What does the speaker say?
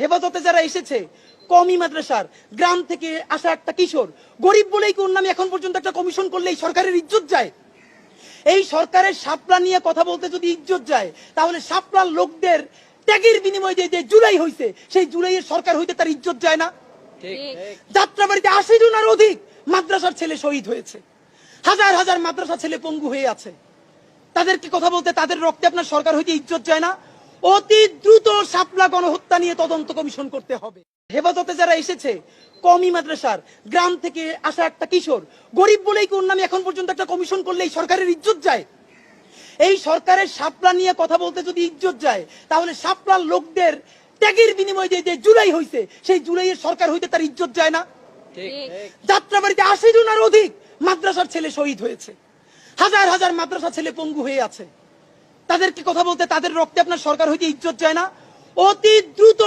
হেফাজতে যারা এসেছে কওমি মাদ্রাসার গ্রাম থেকে আসা একটা কিশোর গরিব বলেই কি ওর নামে এখন পর্যন্ত একটা কমিশন করলে এই সরকারের ইজ্জত যায়? এই সরকারের শাপলা নিয়ে কথা বলতে যদি ইজ্জত যায়, তাহলে শাপলার লোকদের ত্যাগের বিনিময়ে যে জুলাই হইছে, সেই জুলাইয়ের সরকার হইতে তার ইজ্জত যায় না? যাত্রাবাড়িতে ৮০ জনের অধিক মাদ্রাসার ছেলে শহীদ হয়েছে, হাজার হাজার মাদ্রাসা ছেলে পঙ্গু হয়ে আছে। তাদেরকে কথা বলতে, তাদের রক্তে আপনার সরকার হইতে ইজ্জত যায় না? অতি দ্রুত শাপলা গণহত্যা নিয়ে তদন্ত কমিশন করতে হবে। হেফাজতে যারা এসেছে কওমি মাদ্রাসার গ্রাম থেকে আসা একটা কিশোর গরিব বলেই কি ওর নামে এখন পর্যন্ত একটা কমিশন করলে এই সরকারের ইজ্জত যায়? এই সরকারের শাপলা নিয়ে কথা বলতে যদি ইজ্জত যায়, তাহলে শাপলার লোকদের ত্যাগের বিনিময়ে যে জুলাই হইছে, সেই জুলাইয়ের সরকার হইতে তার ইজ্জত যায় না? যাত্রাবাড়িতে ৮০ জনের অধিক মাদ্রাসার ছেলে শহীদ হয়েছে, হাজার হাজার মাদ্রাসা ছেলে পঙ্গু হয়ে আছে। তাদেরকে কথা বলতে, তাদের রক্তে আপনার সরকার হইতে ইজ্জত যায় না? অতি দ্রুত